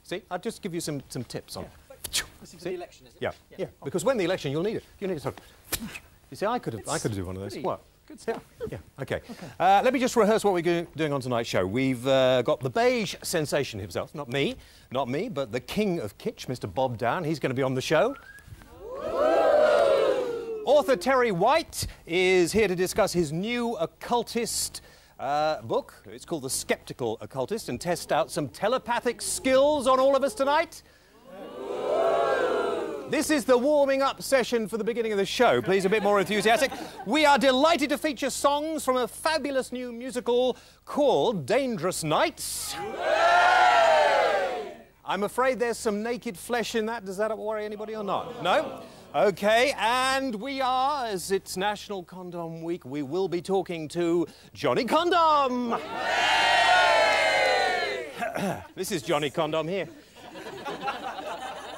See, I'll just give you some tips on. Yeah. This is the election, is it? Yeah, yeah. Because when the election, you'll need it. You need to sort of... You see, I could do one of those. What? Good stuff. Yeah, okay. Let me just rehearse what we're doing on tonight's show. We've got the beige sensation himself, not me, but the king of kitsch, Mr. Bob Down. He's going to be on the show. Author Terry White is here to discuss his new occultist book. It's called The Skeptical Occultist, and test out some telepathic skills on all of us tonight. This is the warming up session for the beginning of the show. Please, a bit more enthusiastic. We are delighted to feature songs from a fabulous new musical called Dangerous Nights. I'm afraid there's some naked flesh in that. Does that worry anybody or not? No? Okay, and we are, as it's National Condom Week, we will be talking to Johnny Condom. This is Johnny Condom here.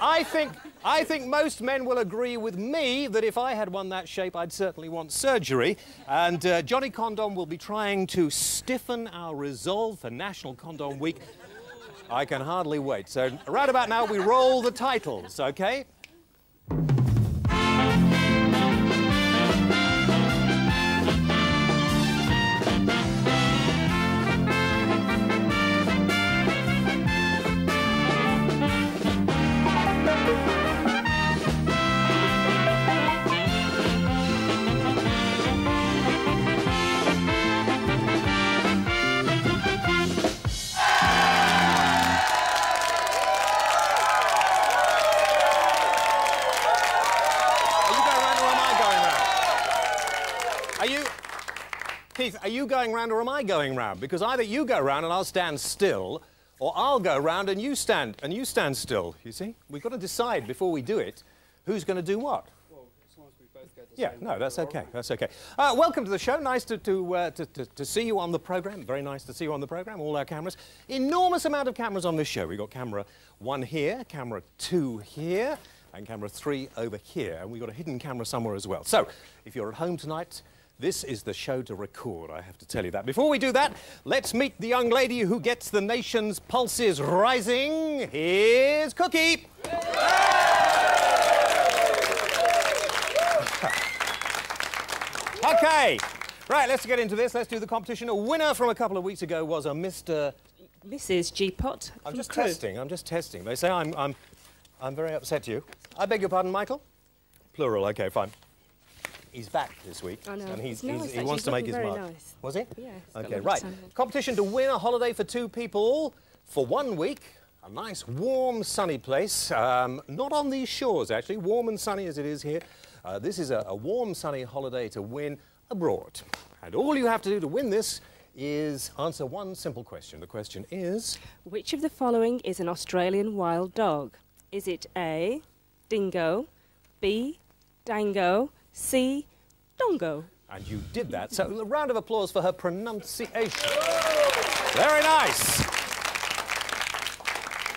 I think most men will agree with me that if I had one that shape, I'd certainly want surgery. And Johnny Condom will be trying to stiffen our resolve for National Condom Week. I can hardly wait. So, right about now, we roll the titles, okay? Keith, are you going round or am I going round? Because either you go round and I'll stand still, or I'll go round and you stand still. You see? We've got to decide before we do it who's going to do what. Well, as long as we both go the yeah, same no, way, that's we're okay. all right. That's okay. Welcome to the show. Nice to see you on the programme. Very nice to see you on the programme. All our cameras. Enormous amount of cameras on this show. We've got camera 1 here, camera 2 here, and camera 3 over here. And we've got a hidden camera somewhere as well. So, if you're at home tonight, this is the show to record, I have to tell you that. Before we do that, let's meet the young lady who gets the nation's pulses rising. Here's Cookie. Okay, right, let's get into this. Let's do the competition. A winner from a couple of weeks ago was a Mr. Mrs. G-Pot. I'm just testing. They say I'm very upset to you. I beg your pardon, Michael? Plural, okay, fine. He's back this week, I know. and he Nice, wants to make his mark. Nice. Was he? Yeah. Okay, right. Competition to win a holiday for 2 people for 1 week. A nice, warm, sunny place. Not on these shores, actually. Warm and sunny as it is here. This is a warm, sunny holiday to win abroad. And all you have to do to win this is answer one simple question. The question is... Which of the following is an Australian wild dog? Is it A, dingo, B, dango, C, dongo? And you did that, so a round of applause for her pronunciation. Very nice.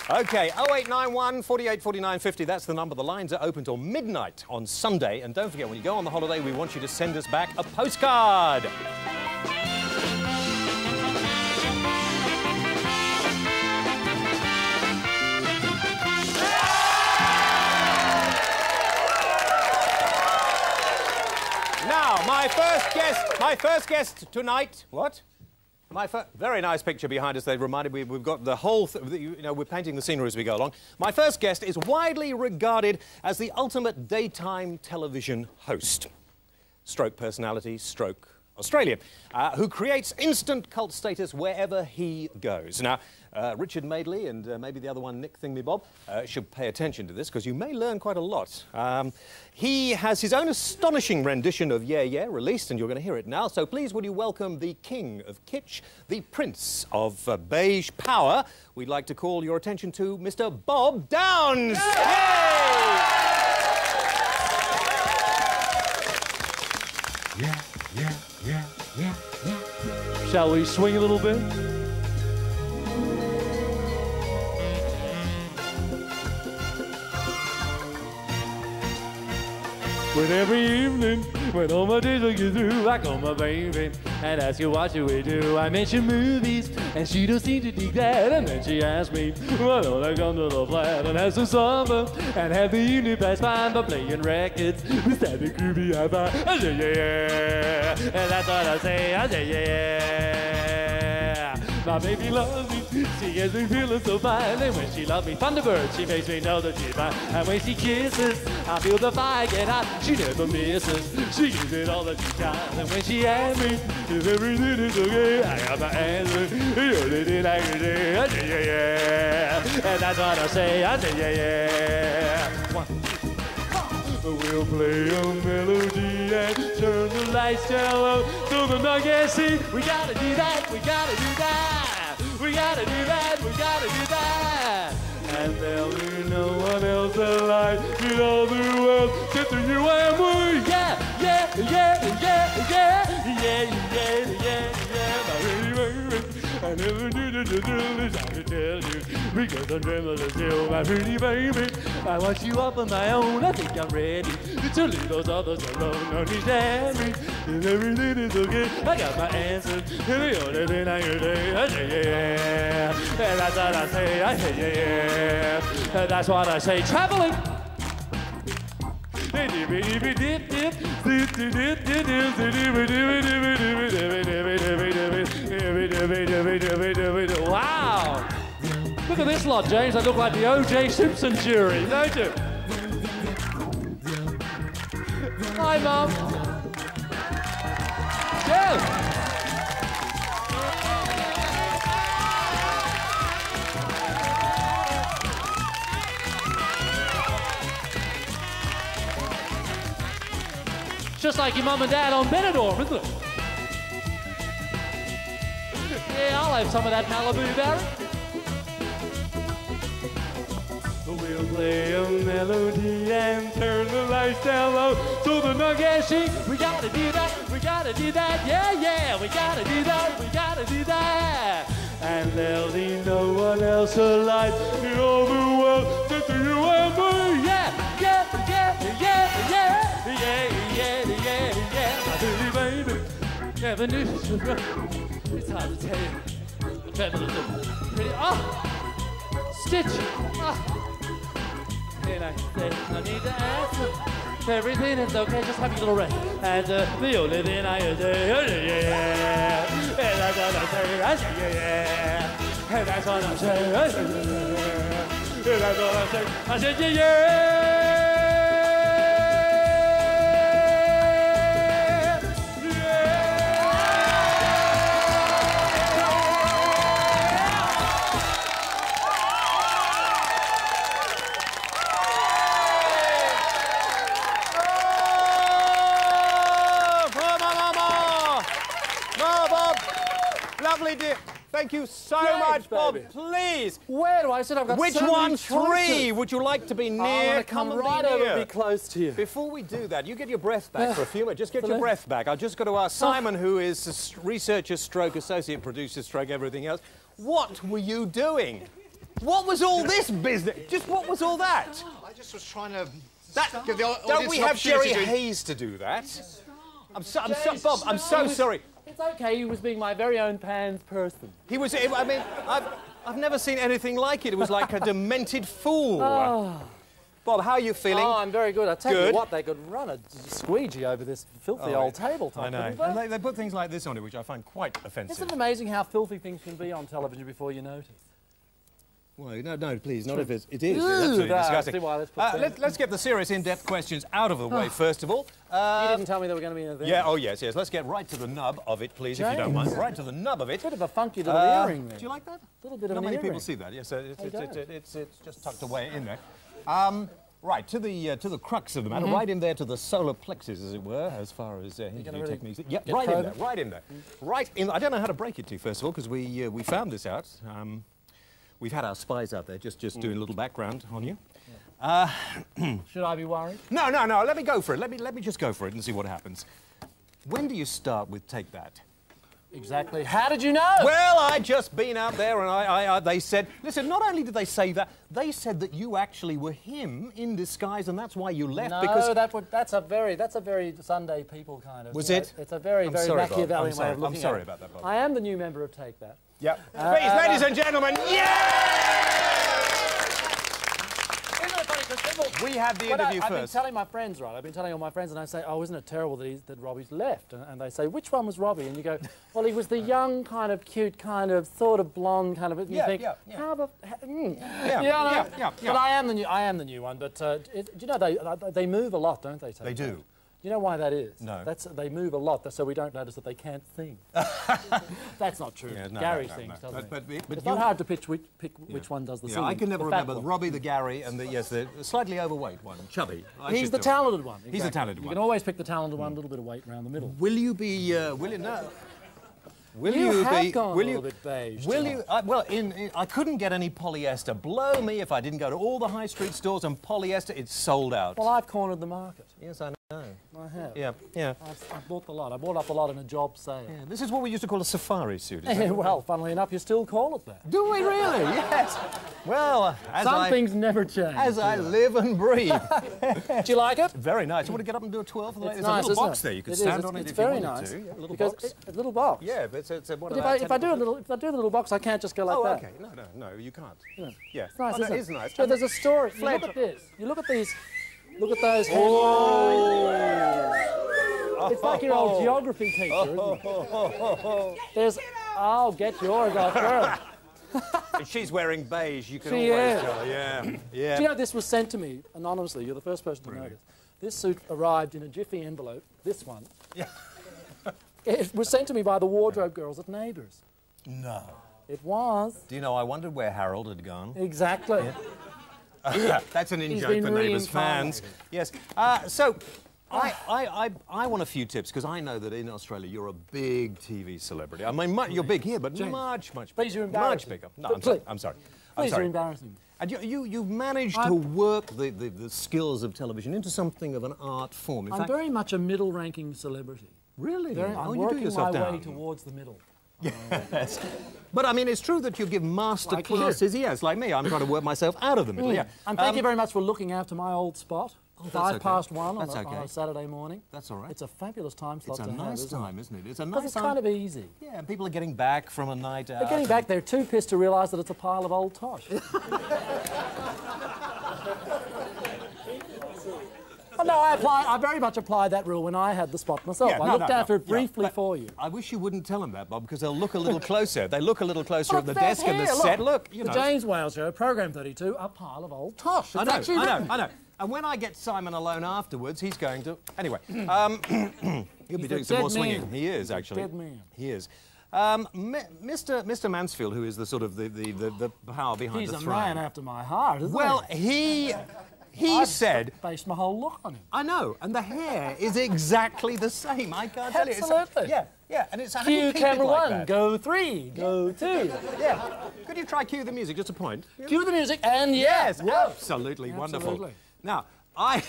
OK, 0891 48 49 50, that's the number. The lines are open till midnight on Sunday. And don't forget, when you go on the holiday, we want you to send us back a postcard. Now, my first guest tonight. What? Very nice picture behind us. They reminded me we've got the whole. We're painting the scenery as we go along. My first guest is widely regarded as the ultimate daytime television host, stroke personality, stroke Australian, who creates instant cult status wherever he goes. Now, Richard Madeley and maybe the other one, Nick Thingmy-Bob, should pay attention to this because you may learn quite a lot. He has his own astonishing rendition of Yeah Yeah released, and you're going to hear it now. So please would you welcome the king of kitsch, the prince of beige power. We'd like to call your attention to Mr. Bob Downs. Yay! Yeah, yeah, yeah, yeah, yeah. Shall we swing a little bit? But every evening, when all my days will get through, I call my baby, and ask her what should we do. I mention movies, and she don't seem to dig that. And then she asks me, why don't I come to the flat and have some supper and have the evening pass by by playing records beside the groovy hi-fi. I say yeah, and that's what I say. I say yeah. My baby loves me, she gets me feeling so fine. And when she loves me, Thunderbird, she makes me know that she's fine. And when she kisses, I feel the fire get hot. She never misses, she gives it all that she got. And when she asks me if everything is okay, I got my answer. The only thing I can say, I say yeah, yeah. And that's what I say, yeah, yeah. One, we'll play a melody and turn the lights down low so the night can see. We gotta do that, we gotta do that. We gotta do that, we gotta do that. And there'll be no one else alive in all the world except for you and me. Yeah, yeah, yeah, yeah, yeah, yeah, yeah, yeah, yeah. My pretty baby, I never knew to do this, I can tell you, because I'm trembling still, my pretty baby. I want you up on my own, I think I'm ready to leave those others alone. Don't you stand me, and everything is okay. I got my answer, and the only thing I can say, I say yeah. And that's what I say yeah. And that's what I say, traveling. Wow! Look at this lot, James. I look like the O.J. Simpson jury, don't you? Hi, Mum. Yeah. Just like your mum and dad on Benidorm, isn't it? Yeah, I'll have some of that Malibu, Barry. We'll play a melody and turn the lights down low so the night can see. We gotta do that, we gotta do that, yeah, yeah. We gotta do that, we gotta do that. And there'll be no one else alive in all the world except for you and me. Yeah, yeah, yeah, yeah, yeah, yeah, yeah, yeah, yeah. My pretty baby, never knew. It's hard to tell you. Pretty, oh, stitch. Oh. And I said, I need to answer. Everything is okay, just have a little rest. And the only thing I can say, yeah. And that's what I say, yeah. And that's what I say, yeah. And that's what I say, yeah. Lovely, dear. Thank you so much, Bob. Baby. Please. Where do I sit? I've got Which so one? many choices. 3. Would you like to be near? I want to come and right be over near. and be close to you. Before we do that, you get your breath back for a few minutes. Just get your breath back. I've just got to ask Simon, who is a researcher stroke associate producer stroke everything else, what were you doing? What was all this business? Just what was all that? I just was trying to Don't give the audience we an have Jerry opportunity to... Hayes to do that? Bob, I'm so sorry. It's okay, he was being my very own Pan's person. He was, I mean, I've never seen anything like it. It was like a demented fool. Oh. Bob, how are you feeling? Oh, I'm very good. I tell Good. you what, they could run a squeegee over this filthy old tabletop. I know. couldn't they? And they put things like this on it, which I find quite offensive. Isn't it amazing how filthy things can be on television before you notice? Well, no, please, not if it is. It is Ooh, absolutely no, disgusting. see why this puts Let's get the serious, in-depth questions out of the way, first of all. You didn't tell me there were going to be anything. Yeah, oh, yes. Let's get right to the nub of it, please, if you don't mind. Right to the nub of it. Bit of a funky little earring there. Do you like that? A little bit of Not an many earring. people see that. Yes, it's just tucked away in there. Right, to the crux of the matter, right in there to the solar plexus, as it were, as far as interview techniques. Yeah, right in there, right in there. Right in. I don't know how to break it to you, first of all, because we found this out. We've had our spies out there just doing a little background on you. Should I be worried? No. Let me go for it. Let me just go for it and see what happens. When do you start with Take That? Exactly. How did you know? Well, I'd just been out there and they said, listen, not only did they say that, they said that you actually were him in disguise and that's why you left. No, because that's a very Sunday people kind of... Was it? It's a very Machiavellian way of looking at it. I'm sorry about that, Bob. I am the new member of Take That. Yep. Please, ladies and gentlemen, we had the interview I've first. been telling my friends, right? I've been telling all my friends, and I say, "Oh, isn't it terrible that Robbie's left?" And they say, "Which one was Robbie?" And you go, "Well, he was the young, kind of cute, kind of sort of blonde, kind of." And you think, "How the?" But I am the new one. But do you know they move a lot, don't they? They do. Do you know why that is? No. They move a lot, so we don't notice that they can't sing. That's not true. Yeah, Gary sings, doesn't he? But it's not hard to pick which one does the singing. I can never remember Robbie, the Gary, and the slightly overweight one, chubby. He's the talented one. Exactly. He's the talented one. You can always pick the talented one, a little bit of weight around the middle. Will you be? Will you you have be? Gone will a you? little bit beige. Will you? Well, I couldn't get any polyester. Blow me if I didn't go to all the high street stores and polyester. It's sold out. Well, I've cornered the market. Yes, I know. I have. Yeah. I've bought the lot. I bought up a lot in a job sale. Yeah, this is what we used to call a safari suit. Is that Well, funnily enough, you still call it that. Do we really? Yes. Well, some things never change. As I live and breathe. Do you like it? Very nice. You want to get up and do a 12 for the It's ladies? nice, There's a little box isn't it? there. You can stand on it it's if you very wanted nice. to. Yeah, a little Because box. A little box. Yeah, but it's a But if I do the little box, I can't just go like that. Okay. No, you can't. Yeah. It's nice, that isn't is nice. So there's a story. You look at this. You look at these. Look at those. It's like your old geography teacher, isn't it? There's. I'll get yours off first. She's wearing beige. You can She always is. tell. Yeah. Do you know this was sent to me anonymously? You're the first person to notice. This suit arrived in a jiffy envelope. This one. Yeah. It was sent to me by the wardrobe girls at Neighbours. No. It was. Do you know, I wondered where Harold had gone. Exactly. That's an in-joke been for Neighbours fans. reincarnated. Yes. So, I want a few tips, because I know that in Australia you're a big TV celebrity. I mean, you're big here, but much Please, you're much embarrassing. bigger. No, But I'm sorry. Please, you're embarrassing. And you've managed to work the skills of television into something of an art form. In I'm fact, very much a middle-ranking celebrity. really? I'm you do working yourself my down. way towards the middle. Yes. But I mean, it's true that you give master Like you. classes. Yes, like me. I'm trying to work myself out of the middle. Yeah. And thank you very much for looking after my old spot. that's 5 okay. past 1 That's on okay. a Saturday morning. That's all right. It's a fabulous time slot It's a to have, nice isn't time, isn't it? It's a Because nice it's time. kind of easy. Yeah, and people are getting back from a night out. They're getting back, they're too pissed to realise that it's a pile of old tosh. Oh, no, I very much applied that rule when I had the spot myself. Yeah, I no, looked no, after no. it briefly Yeah, but for you. I wish you wouldn't tell them that, Bob, because they'll look a little closer. They look a little closer at the That's desk and the here, set. Look, you the know. James Wales Show, Programme 32, a pile of old tosh. I It's actually written. know. And when I get Simon alone afterwards, he's going to... Anyway, he'll be doing some dead more swinging. man. He is, actually. Dead man. He is. Mr. Mansfield, who is the sort of the power behind He's the a throne. man after my heart, isn't Well, he? he said... Based my whole look on him. I know, and the hair is exactly the same. I can't tell you. Absolutely. Yeah, and it's how do you Cue keep it camera like 1, that? go 3, go 2. Yeah. Could you try cue the music, just a point? Cue the music, and Yes, yeah. absolutely wonderful. Absolutely. Now, I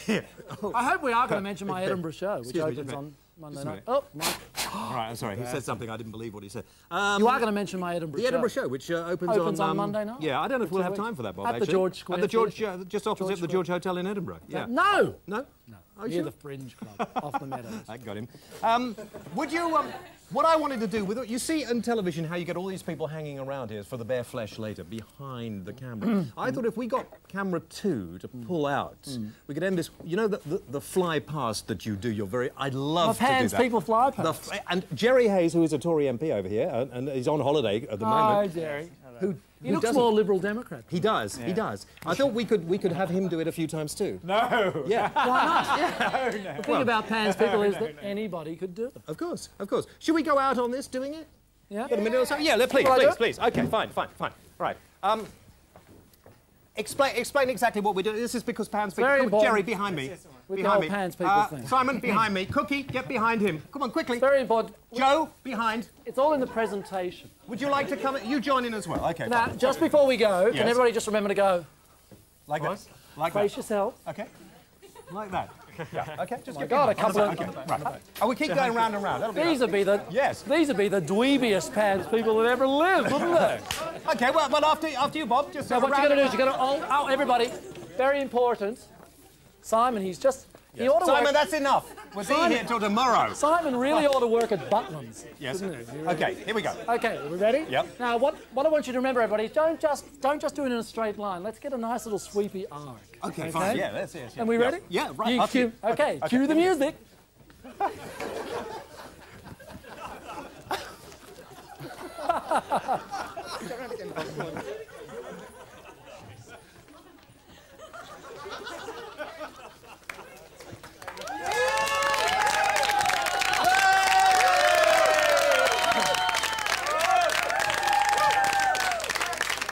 hope we are going to mention my Edinburgh show, which Excuse me, opens just a on Monday Just a night. minute. Oh, Mike. all right, I'm sorry. He said something. I didn't believe what he said. You are going to mention my Edinburgh The show. Edinburgh show, which Opens on Monday night? Yeah, I don't know if we'll have 2 weeks. time for that, Bob. At the actually. George Square At the George, Theatre. just opposite George the George Hotel in Edinburgh. Yeah. No! No. Oh, Near sure? the Fringe Club, off the Meadows. I got him. Would you? What I wanted to do with it, you see on television how you get all these people hanging around here for the bare flesh later, behind the camera. I thought if we got camera 2 to pull out, we could end this. You know the fly past that you do. I'd love My to do pants, that. people fly past. And Jerry Hayes, who is a Tory MP over here, and he's on holiday at the Hi, moment. Jerry. He Who looks doesn't- more Liberal Democrat. He does. He does. I thought we could have him do it a few times too. No. Yeah. Why not? Yeah. The thing about Pan's people is that anybody could do them. Of course. Of course. Should we go out on this doing it? Yeah. Got a minute or so? Yeah, please, Will I do please, it? please. Okay, fine. Right. Explain exactly what we do. This is because Pan's people... very Come, important. Jerry, behind me. With the behind whole me. Pan's people thing. Simon, behind me. Cookie, get behind him. Come on, quickly. Very important. Joe, behind. It's all in the presentation. Would you like to come? You join in as well. Okay. Now, fine. just before we go, Yes. can everybody just remember to go, Like that. Like brace that. yourself. Okay. Like that. Yeah. Okay. Just My God, a couple of... Right. Oh, we keep going round and round. That'll be These would be the... Yes. These would be the dweebiest pants people that ever lived, wouldn't they? Okay, well, after you, Bob, just... So what you're going to do is you're going to... Oh, everybody, very important. Simon, he's just... He ought to Simon, work... that's enough. We'll be here till tomorrow. Simon really ought to work at Butlins. Yes. Shouldn't he? Okay, here we go. Okay, are we ready? Yep. Now, what I want you to remember, everybody, don't just do it in a straight line. Let's get a nice little sweepy arc. Okay, fine. Yeah, that's it. And we ready? Yeah, right. Okay, cue the music.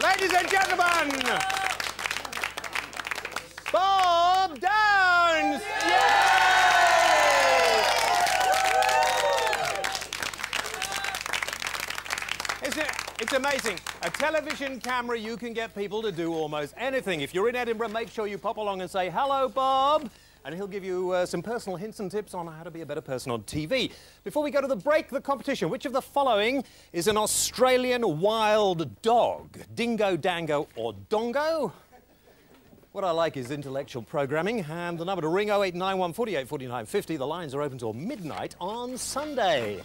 Ladies and gentlemen, Bob Downs! It's amazing. A television camera, you can get people to do almost anything. If you're in Edinburgh, make sure you pop along and say, hello, Bob. And he'll give you some personal hints and tips on how to be a better person on TV. Before we go to the break, the competition. Which of the following is an Australian wild dog? Dingo, dango or dongo? What I like is intellectual programming. And the number to ring, 0891 48 49 50. The lines are open till midnight on Sunday.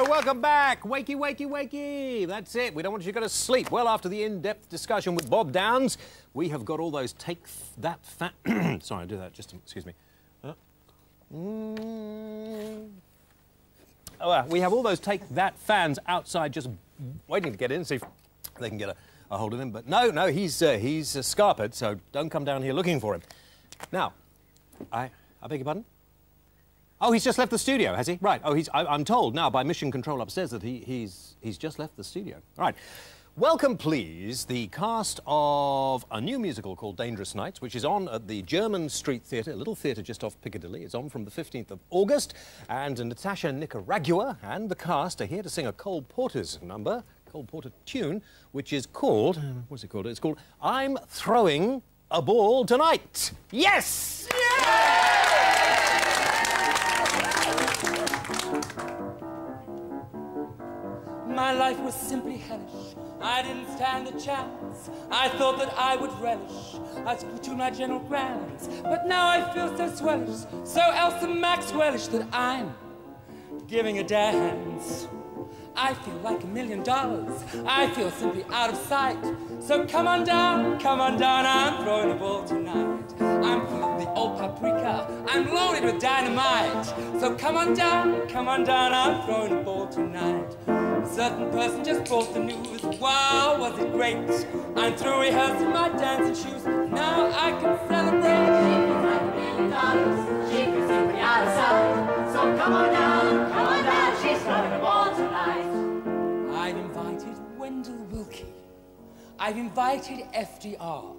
Welcome back. Wakey, wakey, wakey. That's it. We don't want you to go to sleep. Well, after the in-depth discussion with Bob Downs, we have got all those that fat... Sorry, I'll do that. Just, excuse me. We have all those take that fans outside just waiting to get in, see if they can get a hold of him. But no, he's scarpered, so don't come down here looking for him. Now, I beg your pardon? Oh, he's just left the studio, has he? Right. Oh, I'm told now by mission control upstairs that he's just left the studio. All right. Welcome, please, the cast of a new musical called Dangerous Nights, which is on at the German Street Theatre, a little theatre just off Piccadilly. It's on from the 15th of August, and Natasha Nicaragua and the cast are here to sing a Cole Porter's number, Cole Porter tune, which is called, what's it called? It's called I'm Throwing a Ball Tonight. Yes! Yeah! My life was simply hellish. I didn't stand a chance. I thought that I would relish to my general grants. But now I feel so swellish, so Elsa Maxwellish, that I'm giving a dance. I feel like $1 million. I feel simply out of sight. So come on down, I'm throwing a ball tonight. I'm full of the old paprika. I'm loaded with dynamite. So come on down, I'm throwing a ball tonight. A certain person just brought the news. Wow, was it great? I'm through rehearsing my dancing shoes. Now I can celebrate. She feels like $1 million. She feels simply out of sight. So come on down, she's throwing a ball tonight. I've invited Wendell Wilkie. I've invited FDR.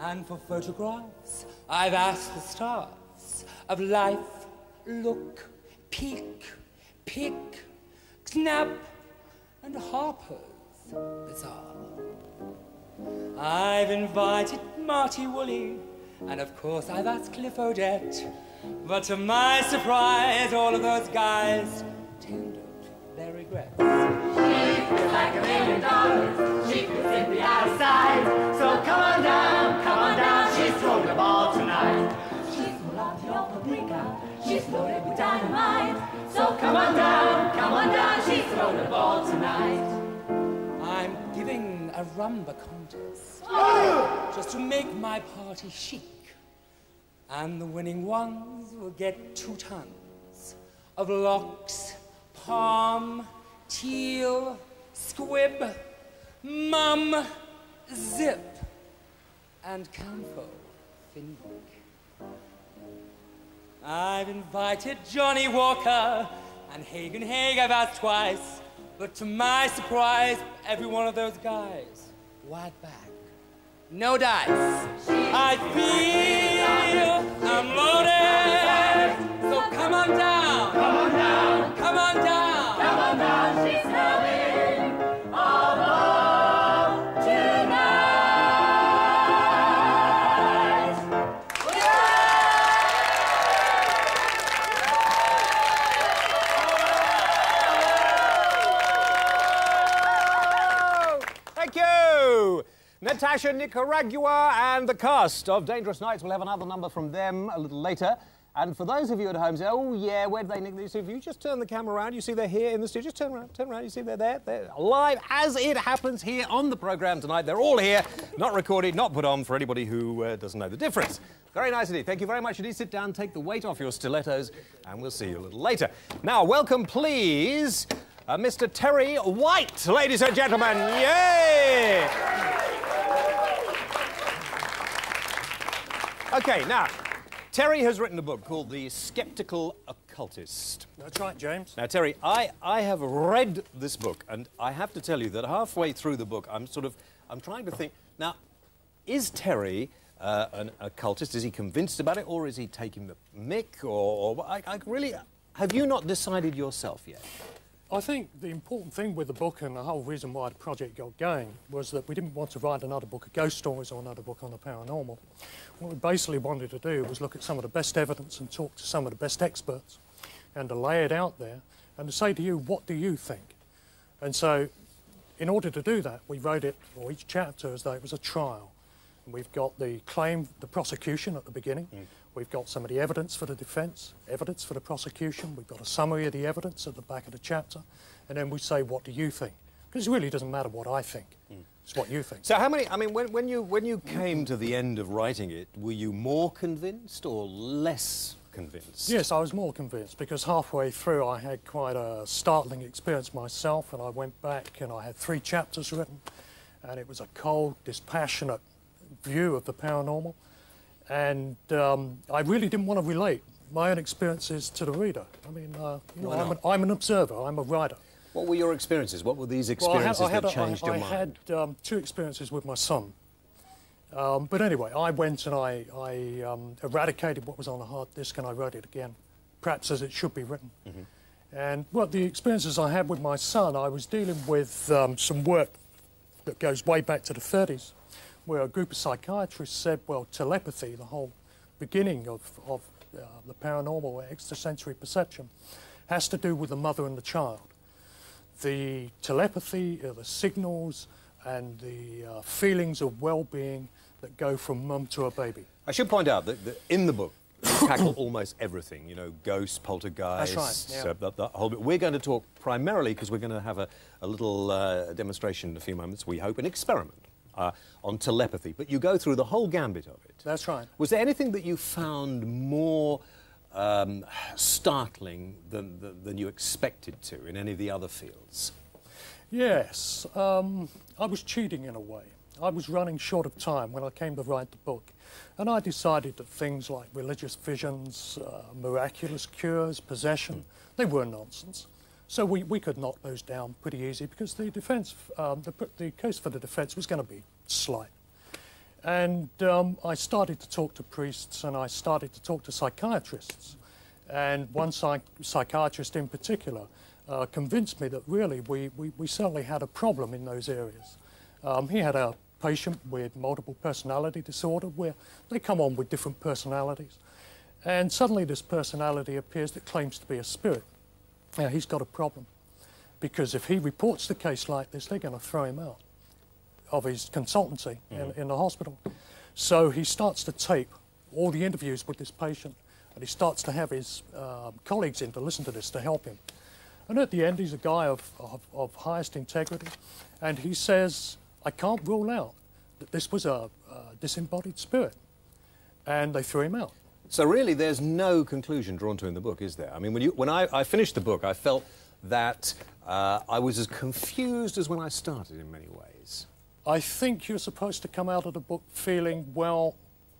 And for photographs, I've asked the stars of Life, Look, Peek, Pick, Snap, and Harper's Bazaar. I've invited Marty Woolley, and of course I've asked Cliff Odette. But to my surprise, all of those guys tendered their regrets. She feels like $1 million. She feels simply out of sight. So come on down, she's throwing the ball tonight. She's full of the old paprika. She's loaded with dynamite. So come on down, she's throwing the ball tonight. I'm giving a rumba contest just to make my party chic. And the winning ones will get 2 tons of locks, palm, teal, squib, mum, zip, and camphor Finnick. I've invited Johnny Walker and Hagen Haig about twice, but to my surprise, every one of those guys wired back. No dice. I feel I'm loaded, so come on down. Come on down. Come on down. Come on down. She's coming along tonight. Thank you! Natasha, Nicaragua, and the cast of Dangerous Nights. We'll have another number from them a little later. And for those of you at home say, oh yeah, where did they nick these? So if you just turn the camera around, you see they're here in the studio. Just turn around, you see they're there. They're live as it happens here on the programme tonight. They're all here, not recorded, not put on for anybody who doesn't know the difference. Very nice indeed. Thank you very much indeed. Sit down, take the weight off your stilettos, and we'll see you a little later. Now, welcome, please, Mr. Terry White, ladies and gentlemen. Yay! OK, now, Terry has written a book called The Skeptical Occultist. That's right, James. Now, Terry, I have read this book, and I have to tell you that halfway through the book, I'm trying to think, now, is Terry an occultist? Is he convinced about it, or is he taking the mick, or I really, have you not decided yourself yet? I think the important thing with the book, and the whole reason why the project got going, was that we didn't want to write another book of ghost stories or another book on the paranormal. What we basically wanted to do was look at some of the best evidence and talk to some of the best experts and to lay it out there and to say to you, what do you think? And so in order to do that, we wrote it, or each chapter, as though it was a trial. And we've got the claim, the prosecution at the beginning. We've got some of the evidence for the defence, evidence for the prosecution. We've got a summary of the evidence at the back of the chapter. And then we say, what do you think? Because it really doesn't matter what I think. It's what you think. So how many, I mean, when you came to the end of writing it, were you more convinced or less convinced? Yes, I was more convinced, because halfway through I had quite a startling experience myself, and I went back and I had 3 chapters written, and it was a cold, dispassionate view of the paranormal. And I really didn't want to relate my own experiences to the reader. I mean, you know, I'm an observer, I'm a writer. What were your experiences? What were these experiences that changed your mind? I had 2 experiences with my son. But anyway, I went and I eradicated what was on the hard disk and I wrote it again, perhaps as it should be written. And, well, the experiences I had with my son, I was dealing with some work that goes way back to the 30s, where a group of psychiatrists said, well, telepathy, the whole beginning of the paranormal or extrasensory perception, has to do with the mother and the child. The telepathy, the signals and the feelings of well-being that go from mum to a baby. I should point out that in the book, you tackle almost everything, you know, ghosts, poltergeists, that's right, yeah. The whole bit. We're going to talk primarily, because we're going to have a little demonstration in a few moments, we hope, an experiment on telepathy. But you go through the whole gambit of it. That's right. Was there anything that you found more startling than you expected to in any of the other fields? Yes. I was cheating in a way. I was running short of time when I came to write the book. And I decided that things like religious visions, miraculous cures, possession, they were nonsense. So we could knock those down pretty easy, because the defence, the case for the defence was going to be slight. And I started to talk to priests and I started to talk to psychiatrists. And one psychiatrist in particular convinced me that really we certainly had a problem in those areas. He had a patient with multiple personality disorder, where they come on with different personalities. And suddenly this personality appears that claims to be a spirit. Now, he's got a problem, because if he reports the case like this, they're going to throw him out of his consultancy in the hospital. So he starts to tape all the interviews with this patient, and he starts to have his colleagues in to listen to this to help him. And at the end, he's a guy of highest integrity, and he says, I can't rule out that this was a disembodied spirit. And they threw him out. So really, there's no conclusion drawn to in the book, is there? I mean, when I finished the book, I felt that I was as confused as when I started in many ways. I think you're supposed to come out of the book feeling, well,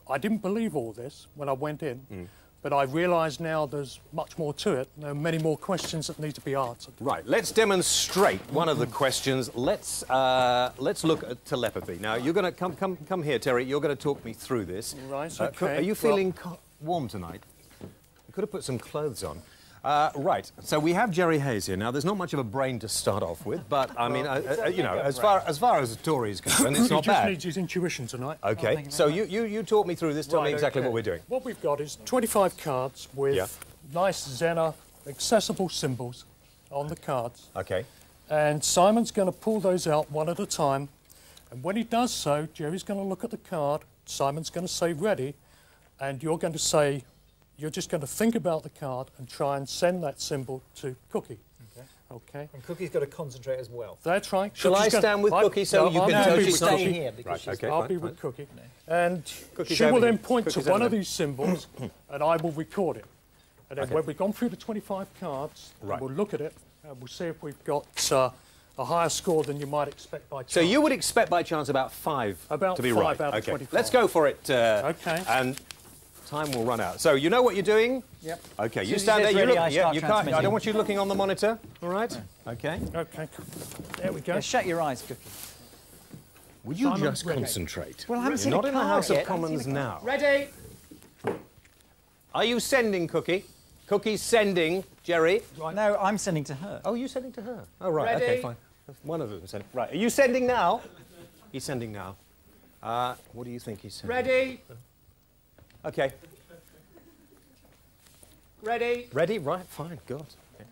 I didn't believe all this when I went in, but I realise now there's much more to it. There are many more questions that need to be answered. Right, let's demonstrate one of the questions. Let's look at telepathy. Now, you're going to come here, Terry. You're going to talk me through this. Right, okay. Are you feeling warm tonight? You could have put some clothes on. Right, so we have Jerry Hayes here. Now, there's not much of a brain to start off with, but, I mean, you know, as far as the Tory is concerned, it's not He just bad. needs his intuition tonight. OK, so you talk me through this, tell me exactly what we're doing. What we've got is 25 cards with nice Zener accessible symbols on the cards. OK. And Simon's going to pull those out one at a time. And when he does so, Jerry's going to look at the card, Simon's going to say ready, and you're going to say, you're just going to think about the card and try and send that symbol to Cookie. Okay. And Cookie's got to concentrate as well. That's right. Shall I stand with Cookie so you can stay here? Right, OK, I'll be with Cookie. And she will then point to one of these symbols and I will record it. And then when we've gone through the 25 cards, we'll look at it and we'll see if we've got a higher score than you might expect by chance. So you would expect by chance about 5 to be right. Out of 25. Let's go for it. OK. And time will run out. So you know what you're doing? Yep. OK, you stand there. You look, you can't. I don't want you looking on the monitor. All right? OK. OK. There we go. Yeah, shut your eyes, Cookie. Would you just concentrate? Well, I haven't seen You're not a in the card House yet. of Commons now. Ready? Are you sending, Cookie? Cookie's sending, Jerry. Right. No, I'm sending to her. Oh, you're sending to her. Oh, right. Ready? OK, fine. One of them is sending. Right. Are you sending now? He's sending now. What do you think he's sending? Ready? OK. Ready? Ready? Right. Fine. God. Okay.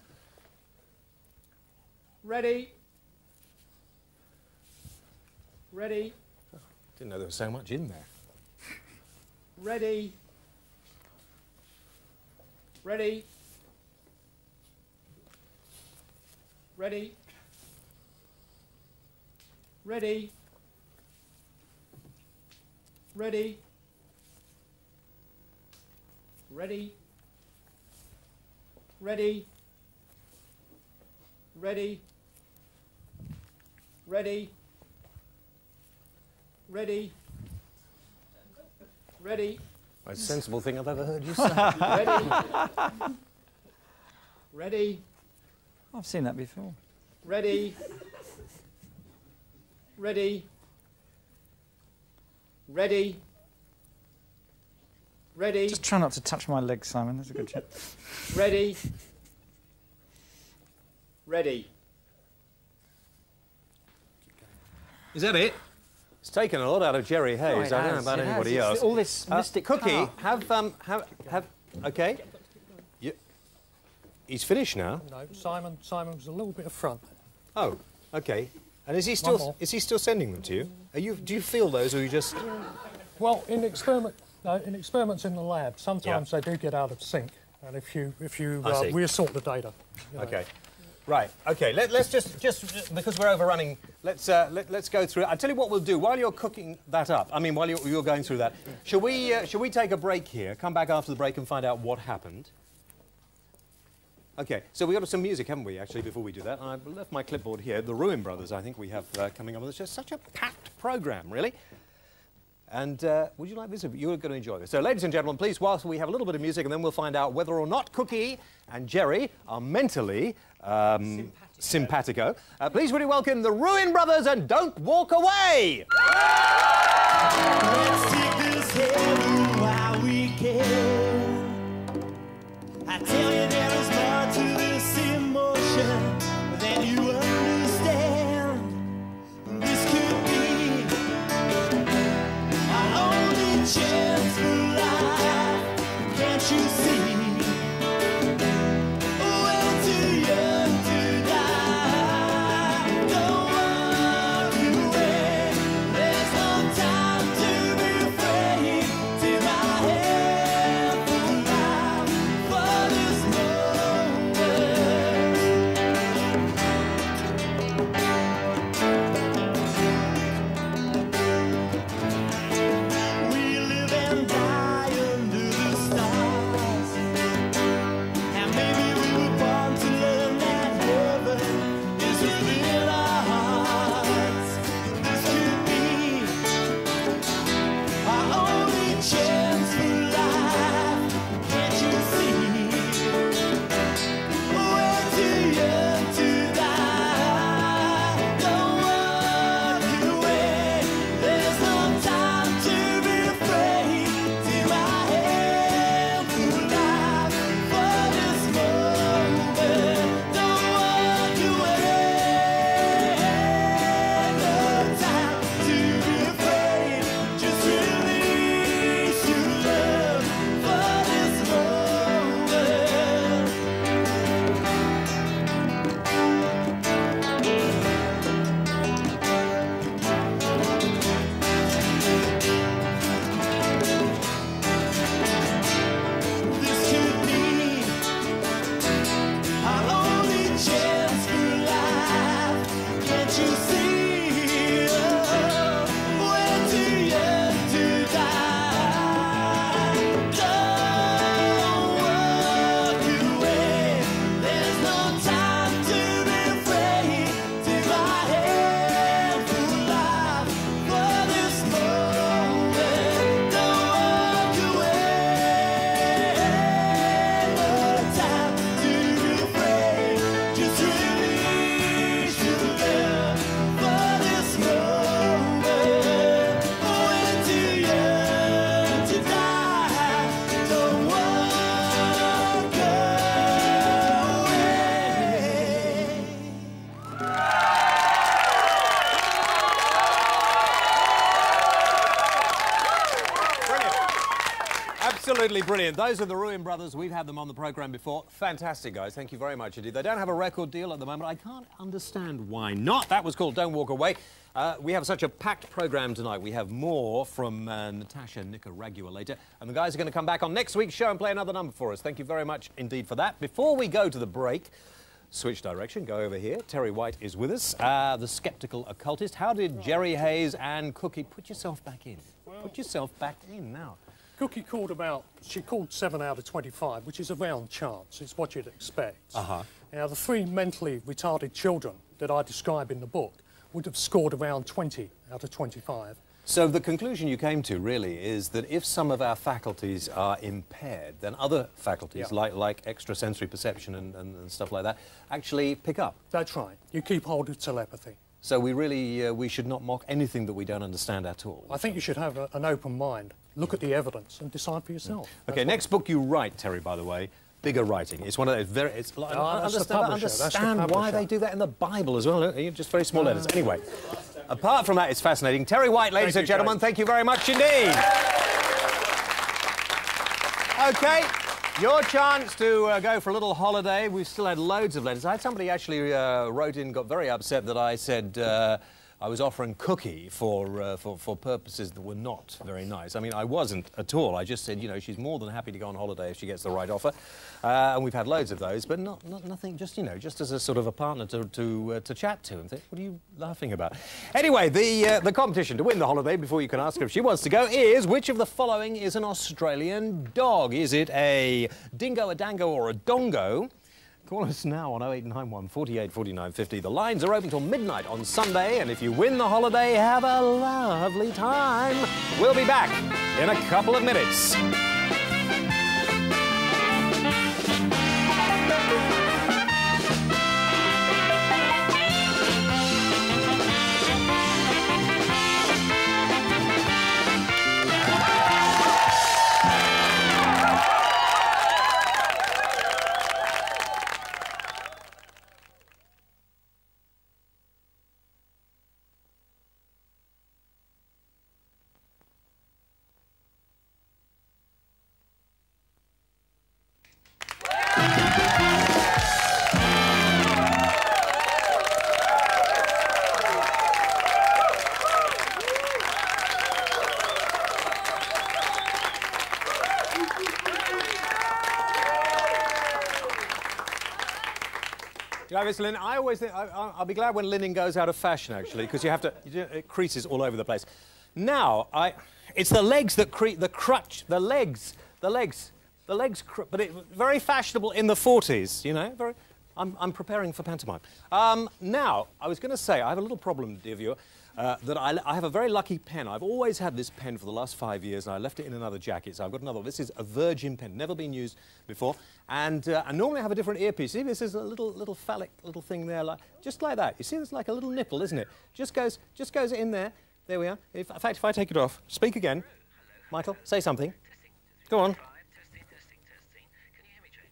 Ready? Ready? Didn't know there was so much in there. Ready? Ready? Ready? Ready? Ready? Ready? Ready? Ready? Ready? Ready? Ready? Most sensible thing I've ever heard you say. Ready? Ready? I've seen that before. Ready? Ready? Ready? Ready? Just try not to touch my legs, Simon. That's a good tip. Ready? Ready? Is that it? It's taken a lot out of Jerry Hayes. I don't know about anybody else. All this mystic Cookie, power. have. OK. He's finished now. No, Simon was a little bit of front. Oh, OK. And is he still sending them to you? Do you feel those, or you just? Well, in experiments in the lab, sometimes they do get out of sync, and if you reassort the data. OK. Right. OK. Let's just because we're overrunning. Let's go through it. I'll tell you what we'll do while you're cooking that up. I mean, while you're going through that, shall we take a break here? Come back after the break and find out what happened. OK. So we've got some music, haven't we? Actually, before we do that, I've left my clipboard here. The Ruin Brothers, I think we have coming up. It's just such a packed programme, really. And would you like this? You're going to enjoy this. So, ladies and gentlemen, please, whilst we have a little bit of music, and then we'll find out whether or not Cookie and Jerry are mentally simpatico. Please really welcome the Ruin Brothers and Don't Walk Away! Let's take this heaven while we can. I tell you there is more to this emotion than you understand. This could be our only chance for life. Can't you see? We're too young to die. Don't walk away. There's no time to be afraid. Absolutely brilliant. Those are the Ruin Brothers. We've had them on the programme before. Fantastic, guys. Thank you very much indeed. They don't have a record deal at the moment. I can't understand why not. That was called Don't Walk Away. We have such a packed programme tonight. We have more from Natasha Nicaragua later. And the guys are going to come back on next week's show and play another number for us. Thank you very much indeed for that. Before we go to the break, switch direction, go over here. Terry White is with us, the sceptical occultist. How did Jerry Hayes and Cookie... Put yourself back in. Put yourself back in now. Cookie called she called 7 out of 25, which is a round chance. It's what you'd expect. Now, the 3 mentally retarded children that I describe in the book would have scored around 20 out of 25. So the conclusion you came to, really, is that if some of our faculties are impaired, then other faculties, like extrasensory perception and stuff like that, actually pick up. That's right. You keep hold of telepathy. So we really, we should not mock anything that we don't understand at all. I think you should have an open mind, look at the evidence and decide for yourself. OK, next book you write, Terry, by the way, bigger writing. It's one of those very... It's like, I understand why they do that in the Bible as well. Just very small letters. Anyway, apart from that, it's fascinating. Terry White, ladies and gentlemen, thank you very much indeed. OK, your chance to go for a little holiday. We've still had loads of letters. I had somebody actually wrote in, got very upset that I said I was offering Cookie for purposes that were not very nice. I mean, I wasn't at all. I just said, you know, she's more than happy to go on holiday if she gets the right offer. And we've had loads of those, but nothing, just, you know, just as a sort of a partner to chat to and think, what are you laughing about? Anyway, the competition to win the holiday, before you can ask her if she wants to go, is which of the following is an Australian dog? Is it a dingo, a dango or a dongo? Call us now on 0891 48 49 50. The lines are open till midnight on Sunday, and if you win the holiday, have a lovely time. We'll be back in a couple of minutes. You know, Miss Lynn, I always think I'll be glad when linen goes out of fashion, actually, because you have to. It creases all over the place. Now, it's the legs that the legs, but it's very fashionable in the 40s. You know, I'm preparing for pantomime. Now, I was going to say I have a little problem, dear viewer. That I have a very lucky pen. I've always had this pen for the last 5 years, and I left it in another jacket, so I've got another one. This is a virgin pen, never been used before. And normally I have a different earpiece. See, this is a little phallic little thing there, just like that. You see, it's like a little nipple, isn't it? Just goes in there. There we are. In fact, if I take it off, speak again. Michael, say something. Go on.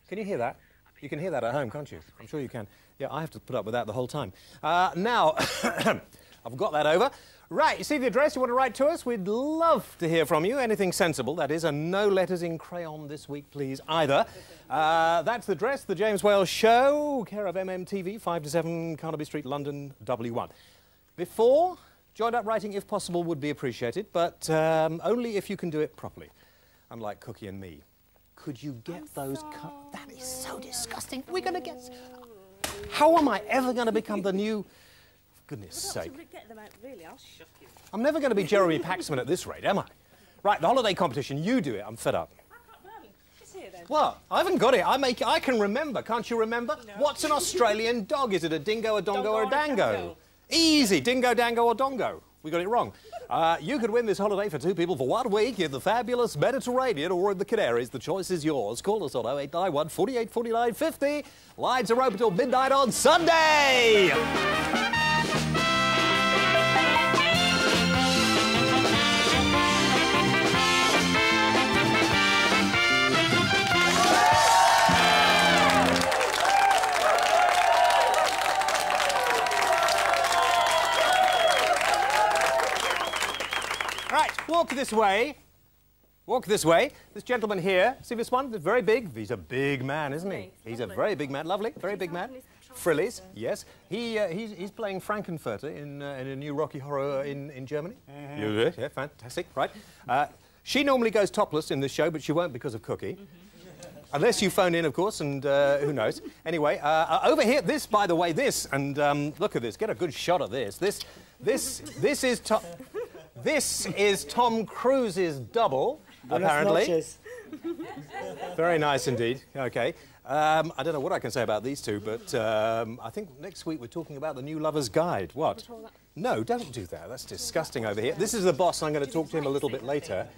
Can you hear that? You can hear that at home, can't you? I'm sure you can. Yeah, I have to put up with that the whole time. Now... I've got that over. Right, you see the address you want to write to us? We'd love to hear from you. Anything sensible, that is, and no letters in crayon this week, please, either. That's the address, The James Wales Show, care of MMTV, 5 to 7, Carnaby Street, London, W1. Before, joined-up writing, if possible, would be appreciated, but only if you can do it properly, unlike Cookie and me. Could you get those cups? That is so disgusting. We're going to get... How am I ever going to become the new... Goodness sake. Get them out, really, I'll shock you. I'm never going to be Jeremy Paxman at this rate, am I? Right, the holiday competition, you do it. I'm fed up. Just here, then. Well, I haven't got it. I can remember. Can't you remember? No. What's an Australian dog? Is it a dingo, a dongo, or a dango? Easy. Dingo, dango, or dongo. We got it wrong. You could win this holiday for 2 people for 1 week in the fabulous Mediterranean or in the Canaries. The choice is yours. Call us on 0891 48 49 50. Lines are open till midnight on Sunday. Right, walk this way. Walk this way. This gentleman here, see this one? Very big. He's a big man, isn't he? He's a very big man. Lovely, very big man. Frillies, yes. He's playing Frankenfurter in a new Rocky Horror in Germany. Yeah, fantastic, right. She normally goes topless in this show, but she won't because of Cookie. Unless you phone in, of course, and who knows. Anyway, over here, this, by the way, this, and look at this, get a good shot of this. This is Tom Cruise's double, apparently. Very nice indeed. Okay. I don't know what I can say about these two, but I think next week we're talking about the new Lover's Guide. What? No, don't do that. That's disgusting over here. This is the boss, and I'm going to talk to him a little bit later.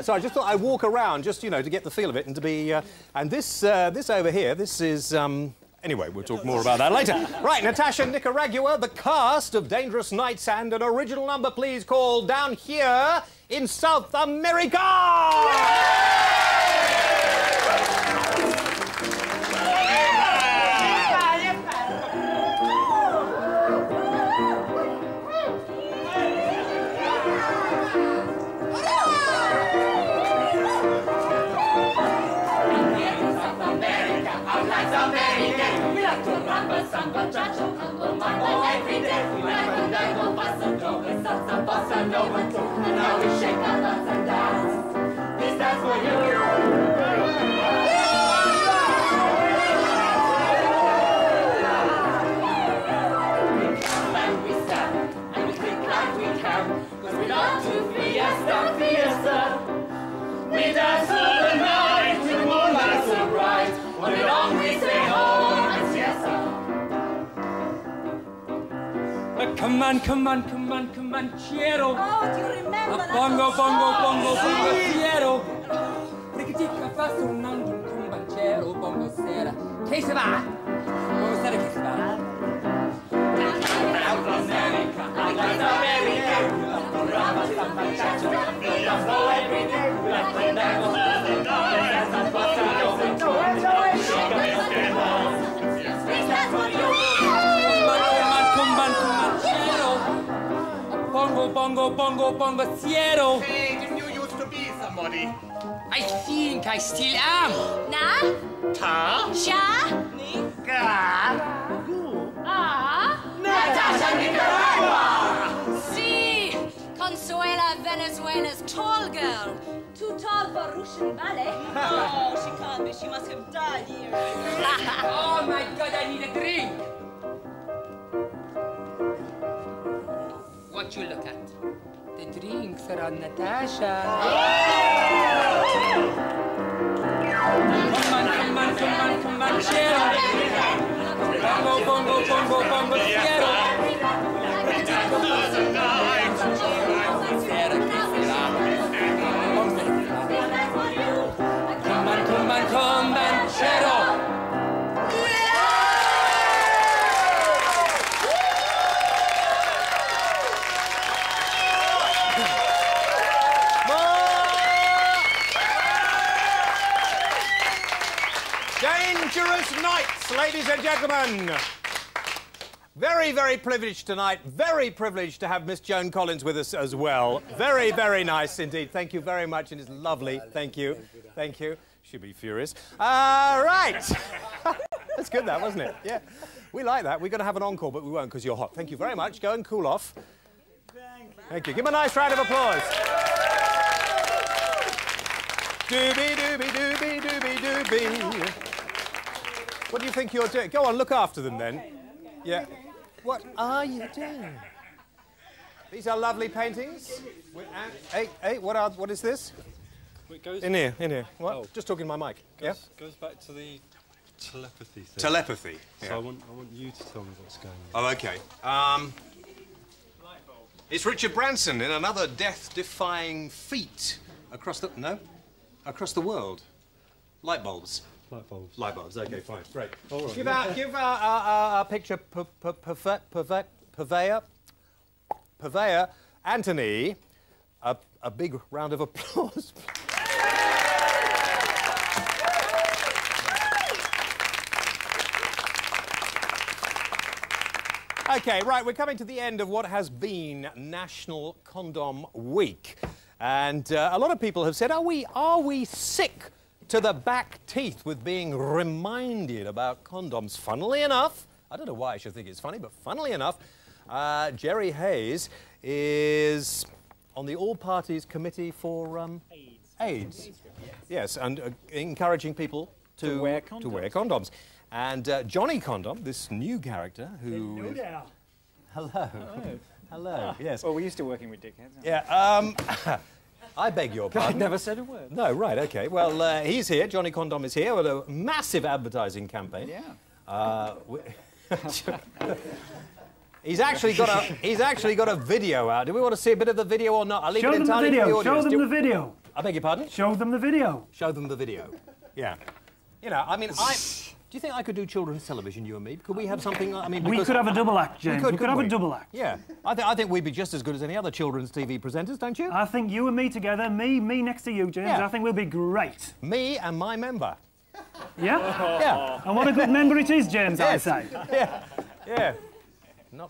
So I just thought I'd walk around, just, you know, to get the feel of it and to be... and this over here, this is... Anyway, we'll talk more about that later. Right, Natasha Nicaragua, the cast of Dangerous Nights, and an original number, please, called Down Here in South America! Every day we like Condom, bossa nova, salsa, bossa nova too. And now we shake our butts and dance. This dance for you. We come and we step, and we think like we can. 'Cause we love to fiesta, fiesta. We dance all the night till the moonlight's so bright. All day long we stay home and siesta. Come on, come on, come on, come on, Chiero. Oh, do you remember that? Bongo, bongo, bongo, bongo, Chiero. Ricchitica fa suonando un combanciero, bongo sera. Che se va? Bongo sera che se va? South America, I like America. We love to run, we love to every day. We like to dance all the night. That's what I know. Bongo, bongo, bongo, bongo, Ciero. Hey, didn't you used to be somebody? I think I still am. Na? Ta? Sha? Ni? Ga? Ah? Natasha Nicaragua! Si! Consuela, Venezuela's tall girl. Too tall for Russian ballet. No, she can't be. She must have died years ago. Oh my God, I need a drink. What you look at? The drinks are on Natasha. Come on, come on, come on, come on, Ciero. Bongo, bongo, bongo, bongo, Ciero. Come on, come on, come on, Ciero. Dangerous Nights, ladies and gentlemen. Very, very privileged tonight. Very privileged to have Miss Joan Collins with us as well. Very, very nice indeed. Thank you very much, and it's lovely. Thank you. Thank you. She'll be furious. Right. That's good, that, wasn't it? Yeah. We like that. We're going to have an encore, but we won't because you're hot. Thank you very much. Go and cool off. Thank you. Give him a nice round of applause. Doobie, doobie, doobie, doobie, doobie. What do you think you're doing? Go on, look after them then. Yeah. What are you doing? These are lovely paintings. Hey, what is this? It goes in here. What? Oh. Just talking to my mic. Goes back to the telepathy thing. Telepathy. So Yeah. I want you to tell me what's going on. Oh, okay. It's Richard Branson in another death-defying feat across the world. Light bulbs. Light bulbs. Light bulbs. Okay, fine. Great. All right. Give our picture purveyor Anthony a big round of applause. Okay, right, we're coming to the end of what has been National Condom Week. And a lot of people have said, are we sick to the back teeth with being reminded about condoms? Funnily enough, I don't know why I should think it's funny, but funnily enough, Jerry Hayes is on the All Parties Committee for AIDS. Yes, and encouraging people to wear condoms. And Johnny Condom, this new character who... No doubt. Hello. Hello, yes. Well, we're used to working with dickheads. Yeah, I beg your pardon. I never said a word. No, right, OK. Well, he's here, Johnny Condom is here with a massive advertising campaign. Yeah. He's actually got a video out. Do we want to see a bit of the video or not? I'll leave Show it them the entirely video. for the audience. Show them the video. I beg your pardon? Show them the video. Show them the video. Yeah. You know, I mean, do you think I could do children's television, you and me? Could we have something? I mean, we could have a double act, James. We could have a double act. Yeah. I think we'd be just as good as any other children's TV presenters, don't you? I think you and me together, me next to you, James. Yeah. I think we'll be great. Me and my member. Yeah? Yeah. And what a good member it is, James, Yes. I say. Yeah. Yeah. Not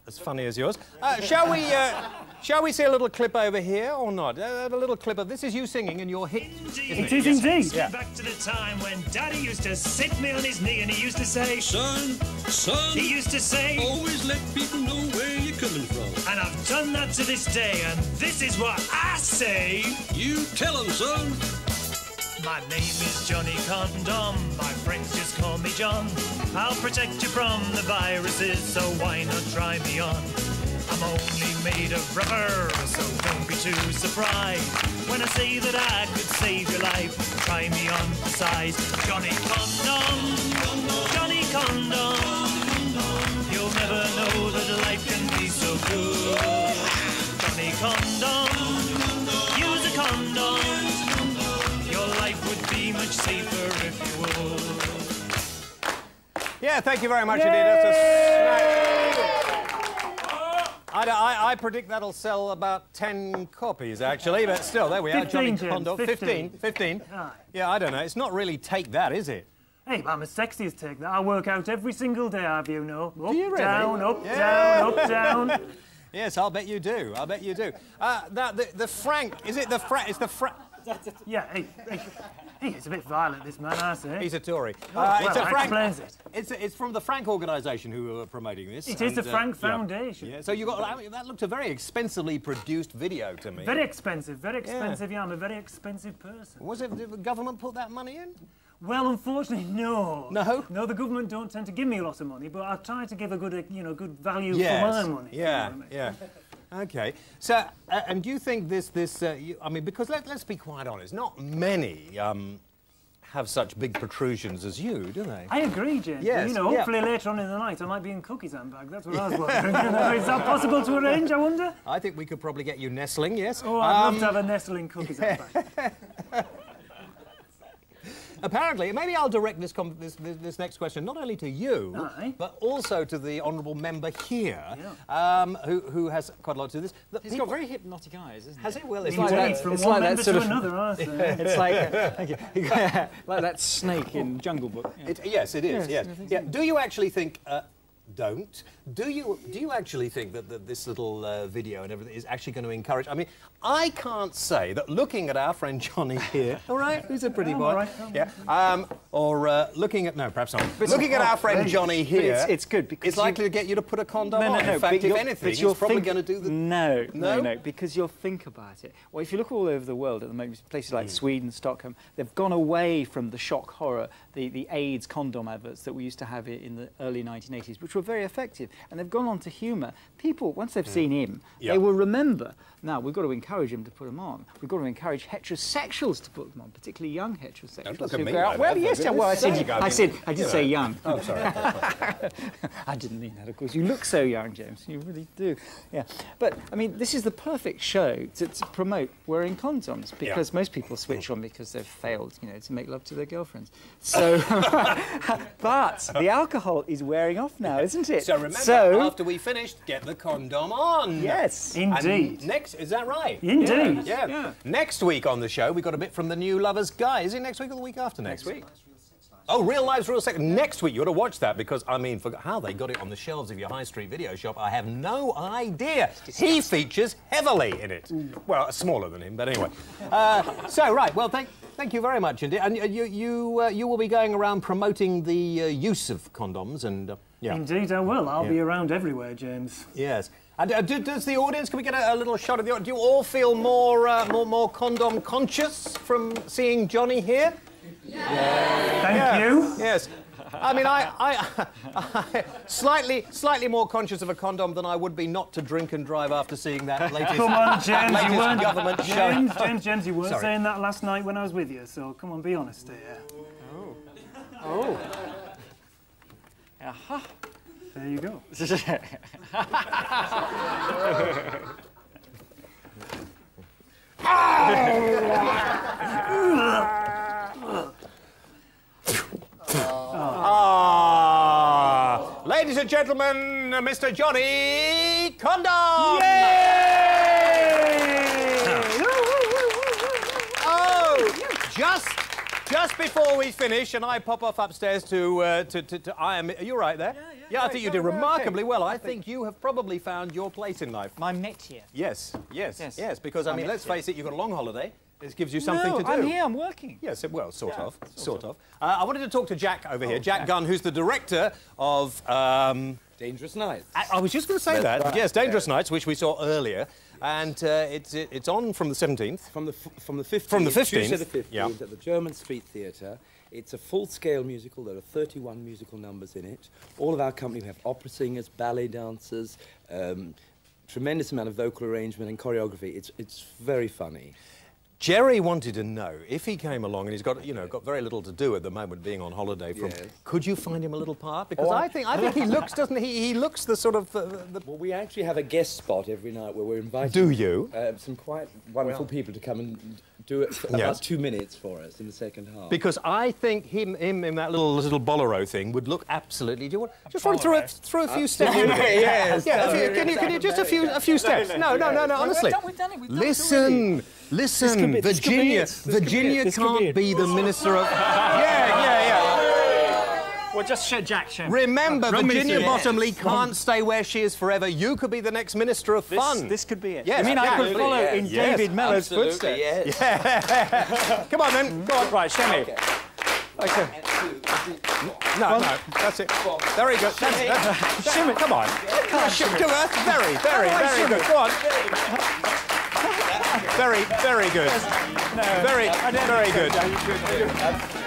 as funny as yours. Shall we see a little clip over here or not? A little clip of this is you singing and your hit. It is indeed. Yeah. Back to the time when Daddy used to sit me on his knee and he used to say, Son, he used to say, always let people know where you're coming from. And I've done that to this day, and this is what I say. You tell 'em, son. My name is Johnny Condom, my friends just call me John. I'll protect you from the viruses, so why not try me on? I'm only made of rubber, so don't be too surprised when I say that I could save your life. Try me on for size. Johnny Condom, Johnny Condom. You'll never know that life can be so good. Johnny Condom, use a condom. Your life would be much safer if you would. Yeah, thank you very much indeed. That's a snack. I predict that'll sell about 10 copies, actually, but still, there we are. 15, Johnny Condom. 15. Aye. Yeah, I don't know. It's not really take that, is it? Hey, I'm as sexy as take that. I work out every single day, have you know? Up, Do you really? down, up, Yeah. down, up, down. Yes, I'll bet you do. I'll bet you do. Now, the Frank, is it the Frank? It's the Frank. Yeah, hey, it's a bit violent, this man, I say. He's a Tory. Well, it's a that Frank. explains it. It's from the Frank organisation who are promoting this. It is the Frank yeah. Foundation. Yeah. So you got that looked a very expensively produced video to me. Very expensive, yeah. I'm a very expensive person. Did the government put that money in? Well, unfortunately, no. No? No, the government don't tend to give me a lot of money, but I try to give a good, good value Yes. for my money. Yeah, You know what I mean? yeah. Okay. So, and do you think I mean, because let's be quite honest, not many have such big protrusions as you, do they? I agree, James. Yes, But, hopefully later on in the night I might be in Cookies handbag. That's what I was wondering. Is that possible to arrange, I wonder? I think we could probably get you nestling, yes. Oh, I'd love to have a nestling Cookies handbag. Apparently, maybe I'll direct this next question not only to you, but also to the honourable member here, who has quite a lot to do this. He's got very hypnotic eyes, isn't he? Has it? Well, It's like that, from one member to another, aren't they? It's like, thank you. Like that snake in Jungle Book. Yeah. Yes, it is. Yes, Yes. I think Yeah. so. Do you actually think? Do you actually think that this little video and everything is actually going to encourage? I mean, I can't say that looking at our friend Johnny here, all right, who's a pretty boy, all right, yeah, or looking at looking at our friend Johnny here, it's good because it's likely to get you to put a condom on. In fact, but if you'll- anything, but you'll it's probably think- going to do the No, because you'll think about it. Well, if you look all over the world at the moment, places like Sweden, Stockholm, they've gone away from the shock horror, the AIDS condom adverts that we used to have in the early 1980s, which were very effective, and they've gone on to humour. People, once they've seen him, they will remember. Now, we've got to encourage him to put them on. We've got to encourage heterosexuals to put them on, particularly young heterosexuals. Don't look at who me go out- like well, that, yes, for well, goodness sake. I did say young. Oh, sorry. I didn't mean that, of course. You look so young, James. You really do. Yeah. But, I mean, this is the perfect show to promote wearing condoms, because most people switch on because they've failed, to make love to their girlfriends. So, but the alcohol is wearing off now, isn't it? So remember, after we finished, get the condom on. Yes. Indeed. And next, is that right? Indeed. Yeah. Next week on the show, we got a bit from the new Lover's Guide. Is it next week or the week after next? Next week. Oh, Real Lives, Real Sex. Next week, you ought to watch that because, I mean, for how they got it on the shelves of your high street video shop, I have no idea. He features heavily in it. Well, smaller than him, but anyway. Right, well, thank you very much indeed. And you will be going around promoting the use of condoms and... yeah. Indeed, I will. I'll be around everywhere, James. Yes. And does the audience, can we get a little shot of the audience? Do you all feel more condom conscious from seeing Johnny here? Thank you. Yes. I mean, I slightly more conscious of a condom than I would be not to drink and drive after seeing that latest, Come on, James, you weren't. government show. James, you weren't Sorry. saying that last night when I was with you. So come on, be honest here. Oh. Aha. There you go. Ladies and gentlemen, Mr. Johnny Condom! Just before we finish, and I pop off upstairs to are you right there? Yeah, I think you did remarkably well. I think you have probably found your place in life. My métier. Yes, because, I mean, let's face it, you've got a long holiday. This gives you something to do. I'm here, I'm working. Yes, well, sort of. I wanted to talk to Jack over here, Jack Gunn, who's the director of... Dangerous Nights. I was just going to say that. Right. Yes, Dangerous Nights, which we saw earlier. And it's on from the 17th. From the 15th. From the 15th. Tuesday the 15th at the German Street Theatre. It's a full-scale musical. There are 31 musical numbers in it. All of our company, we have opera singers, ballet dancers, tremendous amount of vocal arrangement and choreography. It's very funny. Jerry wanted to know if he came along, and he's got very little to do at the moment, being on holiday. Could you find him a little part? Because I think he looks, doesn't he? He looks the sort of. Well, we actually have a guest spot every night where we're inviting. Do you? Some quite wonderful people to come and do it for about 2 minutes for us in the second half. Because I think him in that little bolero thing would look absolutely. Do you want just run through a few steps? Yes. Yeah. Can you just a few steps? No. Honestly. We've done it. Listen, Virginia can't be the minister of... Well, just show Jack. Remember, Virginia Bottomley can't stay where she is forever. You could be the next Minister of Fun. This could be it. Yes, I mean, I could follow in David Mellor's footsteps. Yes. Yeah. Come on, then. Go on. Right, show me. Okay. No, that's it. Very good. Shimmy, come on. Very good. Go on. Very good. Very good.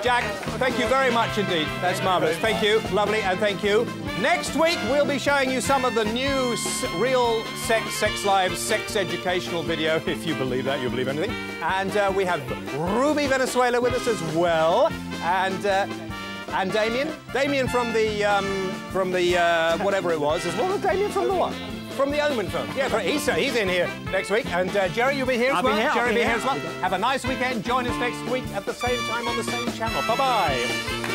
Jack, thank you very much indeed. That's marvellous. Thank you. Lovely, and thank you. Next week, we'll be showing you some of the new Real Sex Lives sex educational video, if you believe that, you believe anything. And we have Ruby Venezuela with us as well. And Damien from the whatever it was as well. Damien from the what? From the Omen film. Yeah, he's in here next week. And Jerry, you'll be here as well. Jerry will be here as well. Have a nice weekend. Join us next week at the same time on the same channel. Bye-bye.